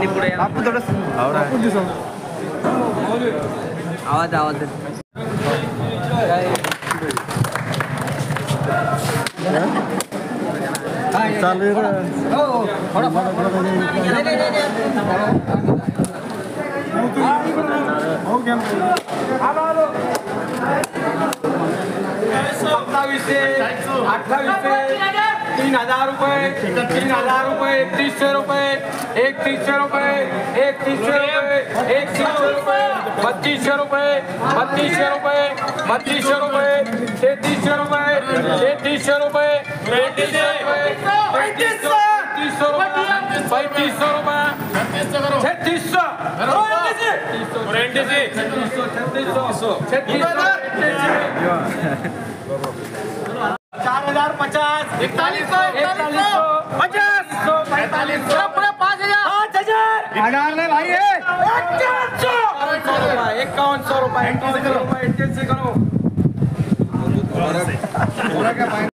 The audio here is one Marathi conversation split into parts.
त्यांनी पुढे आपण थोडं आवाज आवाज चालू सत्तावीसशे 2800 3000 रुपये 3000 रुपये 3100 रुपये 3100 रुपये 3100 रुपये 3100 रुपये 3200 रुपये 3200 रुपये 3200 रुपये 3300 रुपये 3300 रुपये 3300 रुपये 3500 रुपये 3600 4050 हजार नहीं भाई 5100 रुपये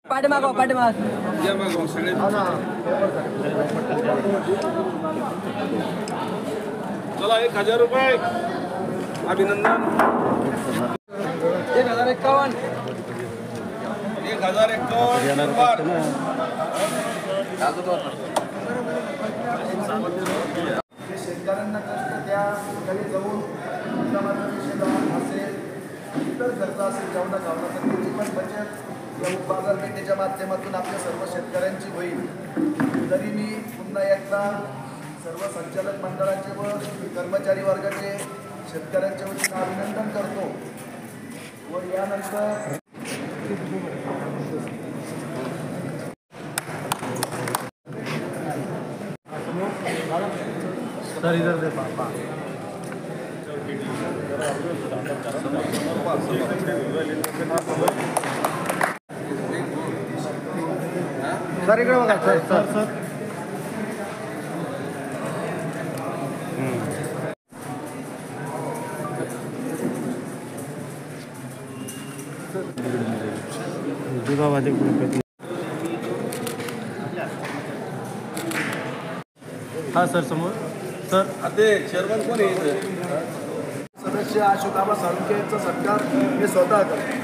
पाटे मागो चला 1000 रुपये अभिनंदन 1051 शेतकऱ्यांना कष्ट त्या ठिकाणी जाऊन असेल इतर खर्च असेल जेवणा खावण्याचा त्याची पण बचत या बाजारपेठेच्या माध्यमातून आपल्या सर्व शेतकऱ्यांची होईल. तरी मी पुन्हा एकदा सर्व संचालक मंडळाचे व कर्मचारी वर्गाचे शेतकऱ्यांच्या वतीने अभिनंदन करतो व यानंतर सर इधर दे पापा सर इकडे बघा सर दुधावाले हा सर समोर सर ते चेअरमन कोण आहे सदस्य अशोकाबा साळुंखे यांचा सत्कार मी स्वतः करतो.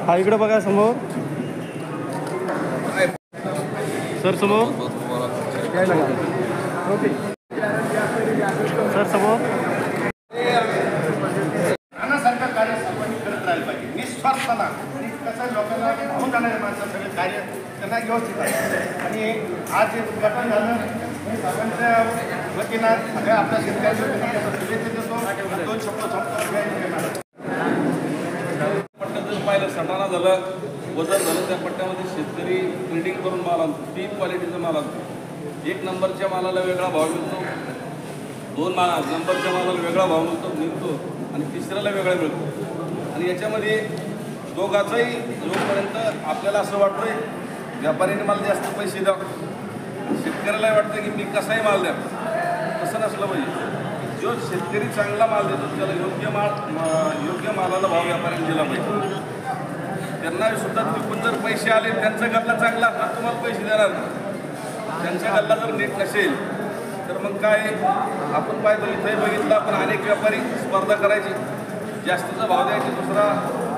हा इकडे बघा समोर सर समोर सर समोर नानासारखं कार्य सर्वांनी करत राहिलं पाहिजे निस्वार्थपणा आणि कसं लोकांना भावून जाणारे माणसं सगळे कार्य त्यांना व्यवस्थित आहे. आणि आज जे उद्घाटन झालं मी सर्वांच्या वतीनं सगळ्या आपल्या शेतकऱ्यांच्या वतीनं शुभेच्छा देतो. 2 शब्द पट्ट्यात जर पाहिलं सटाणा झालं वजन झालं त्या पट्ट्यामध्ये शेतकरी प्रिंटिंग करून माल आणतो 3 क्वालिटीचा माल आणतो. 1 नंबरच्या मालाला वेगळा भाव मिळतो 2 नंबरच्या मालाला वेगळा भाव मिळतो आणि तिसऱ्याला वेगळा मिळतो. आणि याच्यामध्ये दोघाचाही जोपर्यंत आपल्याला असं वाटतंय व्यापाऱ्याने मला जास्त पैसे द्या शेतकऱ्यालाही वाटतं की मी कसाही माल द्या तसं नसलं पाहिजे. जो शेतकरी चांगला माल देतो त्याला योग्य मालाला भाव व्यापाऱ्याने दिला पाहिजे. त्यांना सुद्धा तिकून जर पैसे आले त्यांचा गल्ला चांगला तर तुम्हाला पैसे देणार त्यांचा गल्ला जर नीट नसेल तर मग काय आपण पाहतो इथंही बघितलं आपण अनेक व्यापारी स्पर्धा करायची जास्तीचा भाव द्यायचे दुसरा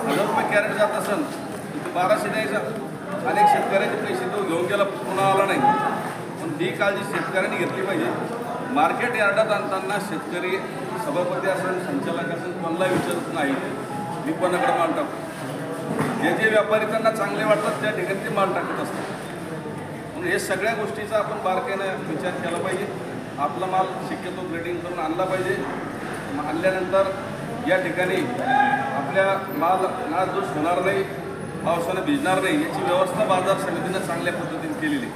1000 रुपये कॅरेट जात असेल तर 1200 द्यायचा. अनेक शेतकऱ्याचे पैसे तो घेऊन गेला पुन्हा आला नाही. पण ही काळजी शेतकऱ्यांनी घेतली पाहिजे. मार्केट यार्डात आणताना शेतकरी सभापती असेल संचालक असेल कोणाला विचारत नाही मी कोणाकडे माल टाकतो. जे व्यापारी त्यांना चांगले वाटतात त्या ठिकाणी ते माल टाकत असतात. म्हणून हे सगळ्या गोष्टीचा आपण बारकाईने विचार केला पाहिजे. आपला माल शक्यतो ग्रेडिंग करून आणला पाहिजे. आणल्यानंतर या ठिकाणी आपल्या माल नासधूस होणार नाही पावसानं भिजणार नाही याची व्यवस्था बाजार समितीनं चांगल्या पद्धतीने केलेली.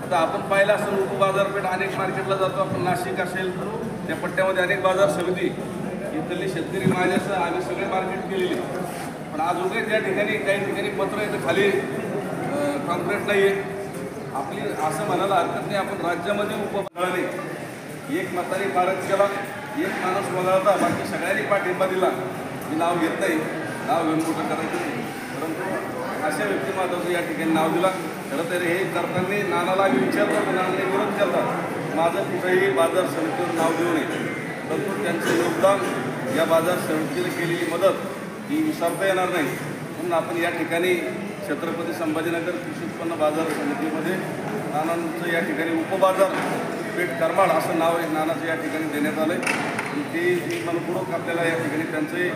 आता आपण पाहिलं असं लोक बाजारपेठ अनेक मार्केटला जातो आपण नाशिक असेल त्या पट्ट्यामध्ये अनेक बाजार समिती इथली शेतकरी माझ्यासह आम्ही सगळे मार्केट केलेली. पण आज उद्या त्या ठिकाणी काही ठिकाणी पत्र येतं खाली कॉन्क्रीट नाही आहे आपली असं म्हणायला हरकत नाही, आपण राज्यामध्ये उपमंडळाने एक मताने पारित केला, एक माणूस वगळता बाकी सगळ्यांनी पाठिंबा दिला. मी नाव घेत नाही, नाव घेऊन कुठं करायचं नाही, परंतु अशा व्यक्तिमत्वाचं या ठिकाणी नाव दिला. खरं तर हे करताना नानाला विचारलं, नानाने विरोध केला, माझं कुठेही बाजार समितीवर नाव देऊ नये, परंतु त्यांचं योगदान या बाजार समितीला केलेली मदत ही विसरता येणार नाही. म्हणून आपण या ठिकाणी छत्रपती संभाजीनगर कृषी उत्पन्न बाजार समितीमध्ये नानांचं या ठिकाणी उपबाजार पेठ करमाड असं नाव नानाचं या ठिकाणी देण्यात आलं आहे. ते मनपूर्वक आपल्याला या ठिकाणी त्यांचे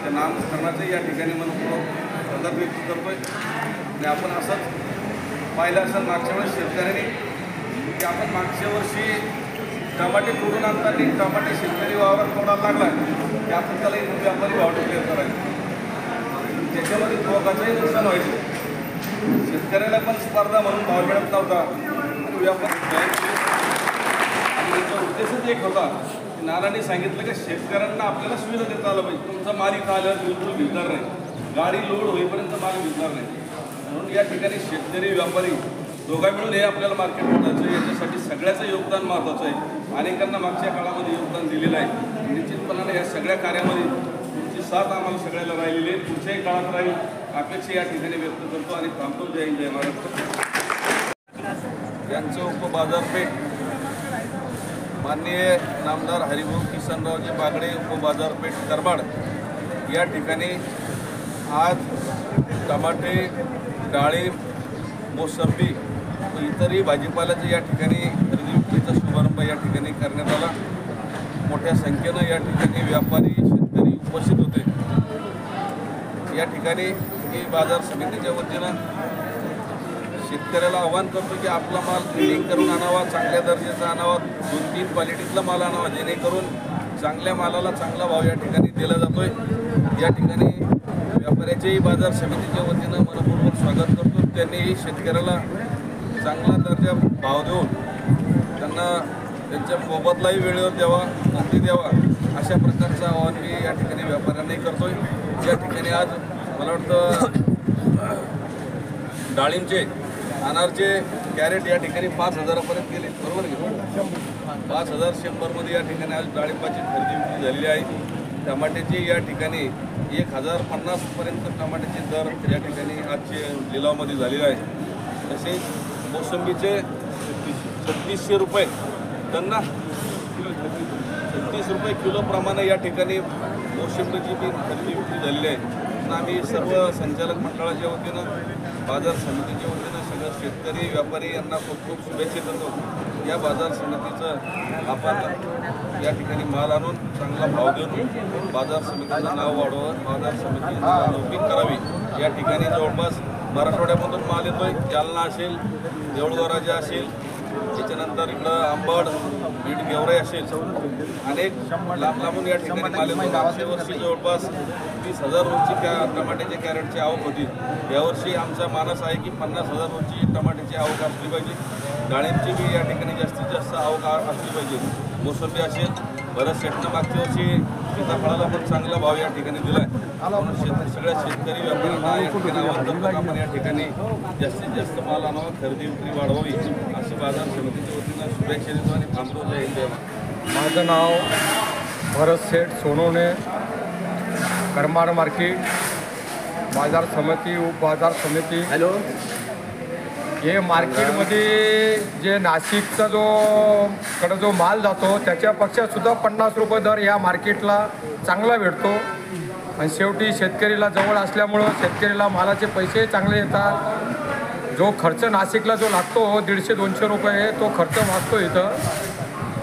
त्या नामकरणाचे या ठिकाणी मनपूर्वक आदर व्यक्त करतो आहे. आणि आपण असंच पाहिलं असं मागच्या वेळेस शेतकऱ्यांनी की आपण मागच्या वर्षी टमाटे तोडून आणताना टमाटे शेतकरी वावरात तोडायला लागला की आपण त्याला इथून व्यापारी भाव डिक्लेअर करायचा. त्याच्यामध्ये लोकांचंही नुकसान व्हायचं, शेतकऱ्याला पण स्पर्धा म्हणून भाव मिळत नव्हता आणि व्यापारी त्यांचा उद्देशच एक होता की नानांनी सांगितलं की शेतकऱ्यांना आपल्याला सुविधा देता आलं पाहिजे. तुमचा माल इथं आल्यावर बिलकुल भिजणार नाही, गाडी लोड होईपर्यंत माल भिजणार नाही. म्हणून या ठिकाणी शेतकरी व्यापारी दोघा मिळून हे आपल्याला मार्केट मोडायचं, याच्यासाठी सगळ्याचं योगदान महत्त्वाचं आहे. अनेकांना मागच्या काळामध्ये योगदान दिलेलं आहे. निश्चितपणाने या सगळ्या कार्यामध्ये तुमची साथ आम्हाला सगळ्याला राहिलेली आहे, पुढच्याही काळात राहील अपेक्षा या ठिकाणी व्यक्त करतो आणि थांबतो. जय हिंद, जय महाराष्ट्र. यांचं उपबाजारपेठ माननीय नामदार हरिभाऊ किसनरावजी बागडे उपबाजारपेठ करमाड या ठिकाणी आज टमाटे, डाळिंब, मोसंबी व इतरही भाजीपाल्याचं या ठिकाणी खरेदी विक्रीचा शुभारंभ या ठिकाणी करण्यात आला. मोठ्या संख्येनं या ठिकाणी व्यापारी, शेतकरी उपस्थित होते. या ठिकाणी मी बाजार समितीच्या वतीनं शेतकऱ्याला आवाहन करतो की आपला माल ग्रेडिंग करून आणावा, चांगल्या दर्जाचा आणावा, 2-3 क्वालिटीतला माल आणावा, जेणेकरून चांगल्या मालाला चांगला भाव या ठिकाणी दिला जातो आहे. या ठिकाणी व्यापाऱ्याच्याही बाजार समितीच्या वतीनं मनपूर्वक स्वागत करतो. त्यांनी शेतकऱ्याला चांगला दर्जा भाव देऊन त्यांना त्यांच्या मोबदलाही वेळेवर द्यावा, नोकरी द्यावा, अशा प्रकारचं आवाहन मी या ठिकाणी व्यापाऱ्यांनाही करतो आहे. या ठिकाणी आज मला वाटतं डाळिंबचे, अनारचे कॅरेट या ठिकाणी 5,000पर्यंत गेले, बरोबर की 5,100मध्ये या ठिकाणी आज डाळिंबाची खरेदी विक्री झालेली आहे. टमाट्याची या ठिकाणी 1,050पर्यंत टमाट्याचे दर या ठिकाणी आजचे लिलावामध्ये झालेले आहे. तसेच मोसंबीचे 3600 रुपये त्यांना 36 रुपये किलोप्रमाणे या ठिकाणी मोसंबीची बी खरेदी विक्री झालेली आहे. आम्ही सर्व संचालक मंडळाच्या वतीनं, बाजार समितीच्या वतीनं सगळं शेतकरी व्यापारी यांना खूप खूप शुभेच्छा देतो. या बाजार समितीचं आपण या ठिकाणी माल आणून चांगला भाव देऊन बाजार समितीचं नाव वाढवावं, बाजार समितीची नावलौकिक करावी. या ठिकाणी जवळपास मराठवाड्यामधून माल येतोय, जालना असेल, देऊळगाव असेल, त्याच्यानंतर इकडं अंबड, बीड, गेवराई असेल, अनेक लांब लांबून या ठिकाणी माल येतो. मागच्या वर्षी जवळपास 30,000 रोजची टमाट्याच्या कॅरेटची आवक होती. यावर्षी आमचा मानस आहे की 50,000 रोजची टमाट्याची आवक असली पाहिजे. डाळिंबची बी या ठिकाणी जास्तीत जास्त आवक असली पाहिजे. मोसंबी असेल, बऱ्याच शेतनं मागच्या वर्षी सीताफळाला पण चांगला भाव या ठिकाणी दिला आहे. म्हणून सगळ्या शेतकरी व्यापाऱ्यांना या ठिकाणी आवाहन करतो की आपण या ठिकाणी जास्तीत जास्त माल आणावा, खरेदी विक्री वाढवावी, अशी बाजार समितीच्या वतीनं शुभेच्छा देतो आणि थांबतो. जय हिंद. माझं नाव भरत शेठ सोनवणे, करमाड मार्केट बाजार समिती, उपबाजार समिती. हॅलो. हे मार्केटमध्ये जे नाशिकचा जो माल जातो त्याच्यापेक्षा सुद्धा 50 रुपये दर या मार्केटला चांगला भेटतो. आणि शेवटी शेतकरीला जवळ असल्यामुळं शेतकरीला मालाचे पैसे चांगले येतात. जो खर्च नाशिकला जो लागतो 150-200 रुपये तो खर्च वाचतो इथं.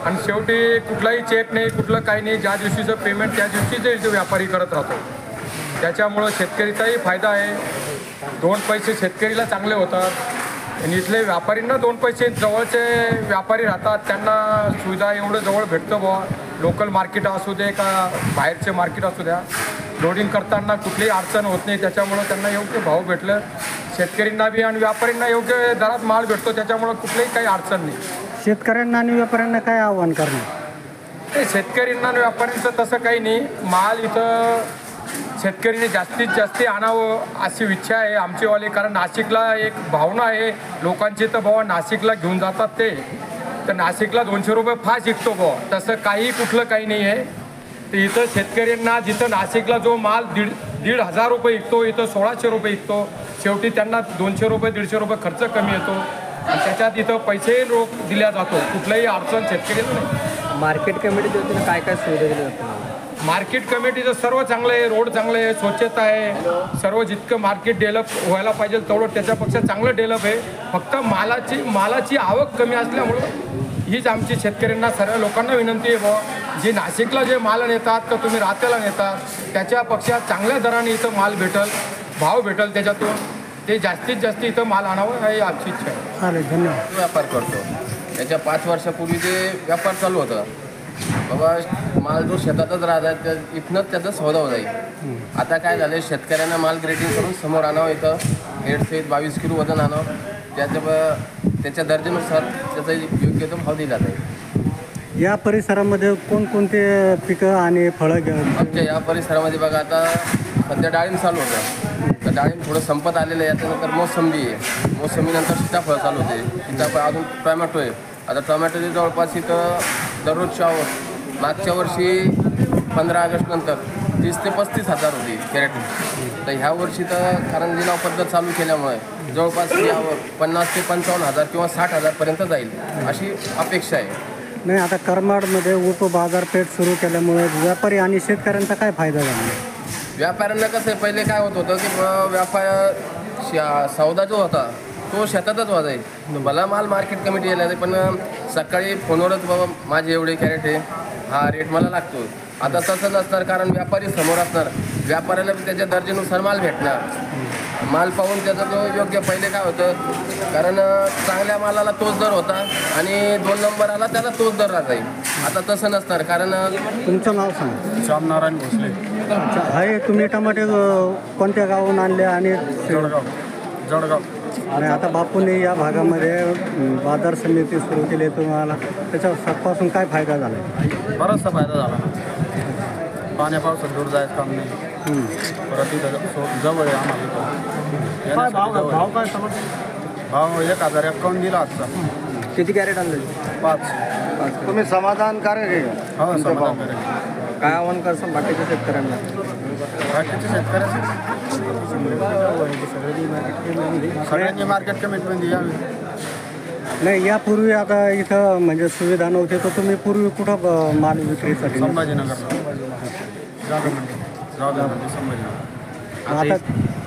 आणि शेवटी कुठलाही चेक नाही, कुठलं काही नाही, ज्या दिवशीचं पेमेंट त्या दिवशीच इथे व्यापारी करत राहतो. त्याच्यामुळं शेतकरीचाही फायदा आहे, 2 पैसे शेतकरीला चांगले होतात. आणि इथले व्यापारींना 2 पैसे, जवळचे व्यापारी राहतात त्यांना सुविधा एवढं जवळ भेटतं बुवा. लोकल मार्केट असू दे का बाहेरचे मार्केट असू द्या, लोडिंग करताना कुठलीही अडचण होत नाही. त्याच्यामुळं त्यांना योग्य भाव भेटलं, शेतकऱ्यांना बी आणि व्यापाऱ्यांना योग्य दरात माल भेटतो. त्याच्यामुळं कुठलीही काही अडचण नाही. शेतकऱ्यांना आणि व्यापाऱ्यांना काय आव्हान करणार? ते शेतकऱ्यांना आणि व्यापाऱ्यांचं तसं काही नाही. माल इथं शेतकरीने जास्तीत जास्त आणावं अशी इच्छा आहे आमचीवाली. कारण नाशिकला एक भावना आहे लोकांची, तर बाबा नाशिकला घेऊन जातात ते, तर नाशिकला 200 रुपये फास विकतो बुवा, तसं काही कुठलं काही नाही आहे. तर इथं शेतकऱ्यांना जिथं नाशिकला जो माल 1,500 रुपये विकतो, इथं 1,600 रुपये विकतो. शेवटी त्यांना 200 रुपये 150 रुपये खर्च कमी येतो आणि त्याच्यात इथं पैसेही रोख दिला जातो. कुठलाही अडचण शेतकरीच नाही. मार्केट कमिटीच्या वतीनं काय काय सुविधा दिल्या जातात? मार्केट कमिटीचं सर्व चांगलं आहे, रोड चांगलं आहे, स्वच्छता आहे, सर्व जितकं मार्केट डेव्हलप व्हायला पाहिजे तेवढं त्याच्यापेक्षा चांगलं डेव्हलप आहे. फक्त मालाची आवक कमी असल्यामुळं हीच आमची शेतकऱ्यांना सर्व लोकांना विनंती आहे बुवा, जे नाशिकला जे माल नेतात तर तुम्ही रात्याला नेतात, त्याच्यापेक्षा चांगल्या दराने इथं माल भेटल, भाव भेटल, त्याच्यातून ते जास्तीत जास्त इथं माल आणावं ही आमची इच्छा आहे. चालेल, धन्यवाद. व्यापार करतो. त्याच्या 5 वर्षापूर्वी जे व्यापार चालू होता बाबा, माल जो शेतातच राहतात इथनंच त्याचा सौदा होता आहे. आता काय झालं, शेतकऱ्यांना माल ग्रेडिंग करून समोर आणावं, इथं हेडसहित 22 किलो वजन आणावं, त्याच्या दर्जानुसार त्याचा योग्य तो भाव दिला जाईल. या परिसरामध्ये कोणकोणते पिकं आणि फळं आमच्या या परिसरामध्ये बघा, आता सध्या डाळिंब चालू होतं, तर डाळिंब थोडं संपत आलेलं आहे. त्यानंतर मोसंबी आहे, मोसंबीनंतर सीताफळ चालू होते, सीताफळ अजून टोमॅटो आहे. आता टोमॅटोची जवळपास इथं दररोजच्या मागच्या वर्षी 15 ऑगस्ट नंतर 30 ते 35 हजार होती कॅरेट. तर ह्या वर्षी तर कारण लिलाव पद्धत चालू केल्यामुळे जवळपास यावर 50 ते 55 हजार किंवा 60 हजारपर्यंत जाईल अशी अपेक्षा आहे. नाही, आता करमाडमध्ये उपबाजारपेठ सुरू केल्यामुळे व्यापारी आणि शेतकऱ्यांचा काय फायदा झाला? व्यापाऱ्यांना कसं आहे, पहिले काय होत होतं की सौदा जो होता तो शेतातच वाजायचा, भला माल मार्केट कमिटी यायला, पण सकाळी फोनवरच बाबा माझे एवढे कॅरेट आहे, हा रेट मला लागतो. आता तसं नसणार, कारण व्यापारी समोर असणार, व्यापाऱ्याला त्याच्या दर्जानुसार माल भेटणार. माल पाहून त्याचा जो योग्य, पहिले काय होतं, कारण चांगल्या मालाला तोच दर होता आणि 2 नंबर आला त्याला तोच दर राहता. आता तसं नसणार, कारण तुमचं नाव सांगा. श्यामनारायण भोसले. आहे, तुम्ही टमाटे कोणत्या गावून आणले? आणि जळगाव. आणि आता बापूने या भागामध्ये बाजार समिती सुरू केली, तुम्हाला त्याच्यापासून काय फायदा झाला? बराचसा फायदा झाला. पाण्या पावसात दूर जायचं काम नाही. परत इथं जवळ आहे आम्हाला. भाव काय समज? भाव 1,051 दिला आजचा. किती कॅरेट आणले? 5. तुम्ही समाधानकारक आहे? हो, समाधानकारक. काय आव्हान करसान बाकीच्या शेतकऱ्यांना? बाकीच्या शेतकऱ्याचे सगळ्यांनी मार्केट कमिटीमध्ये यावी. नाही, यापूर्वी आता इथं म्हणजे सुविधा नव्हती, तर तुम्ही पूर्वी कुठं माल विक्रीसाठी? संभाजीनगर. जागा संभाजीनगर.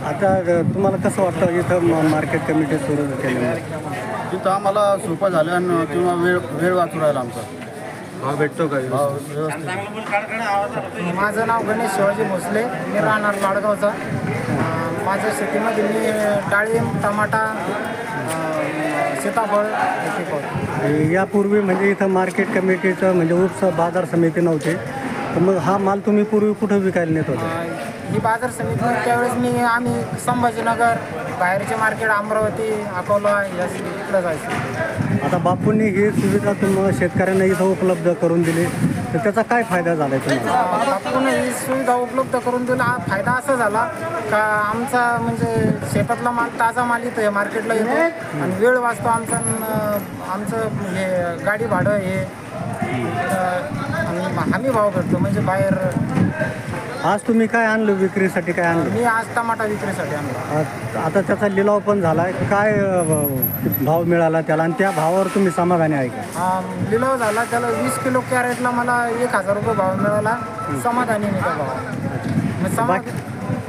आता तुम्हाला कसं वाटतं इथं मार्केट कमिटी सुरू केली? तिथं आम्हाला सोपं झालं किंवा वेळ वाचून राहिला आमचा. भाव भेटतो का? माझं नाव गणेश शिवाजी भोसले, मी राहणार लाडगावचा. माझ्या शेतीमध्ये मी डाळिंब, टमाटा, सीताफळ हे पिकवतो. यापूर्वी म्हणजे इथं मार्केट कमिटीचं म्हणजे बाजार समिती नव्हती, तर मग हा माल तुम्ही पूर्वी कुठं विकायला नेत होता? ही बाजार समिती त्यावेळेस आम्ही संभाजीनगर, बाहेरचे मार्केट अमरावती, अकोला या इकडं जायचं. आता बापूंनी ही सुविधा तुम्हाला शेतकऱ्यांना इथं उपलब्ध करून दिली, तर त्याचा काय फायदा झाला आहे तुम्हाला? बापून ही सुविधा उपलब्ध करून दिला. हा फायदा असा झाला का आमचा म्हणजे शेतातला माल, ताजा माल इथं हे मार्केटला येतो आणि वेळ वाचतो आमचा. आमचं हे गाडी भाडं हे आणि हमी भाव भेटतो. म्हणजे बाहेर आज तुम्ही काय आणलं विक्रीसाठी? काय आणलं? मी आज टमाटा विक्रीसाठी आणला. आता त्याचा लिलाव पण झाला, काय भाव मिळाला त्याला आणि त्या भावावर तुम्ही समाधानी आहे का? लिलाव झाला त्याला 20 किलो कॅरेटला मला 1,000 रुपये भाव मिळाला. समाधानी मी त्या भाव.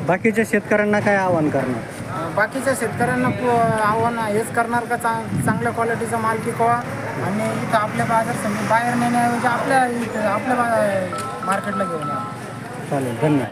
बाकीच्या शेतकऱ्यांना काय आव्हान करणार? बाकीच्या शेतकऱ्यांना आव्हान हेच करणार का चांगल्या क्वालिटीचा माल पिकवा आणि इथं आपल्या बाजार समिती बाहेर नेण्याऐवजी आपल्या मार्केटला घेऊन या. चालेल, धन्यवाद.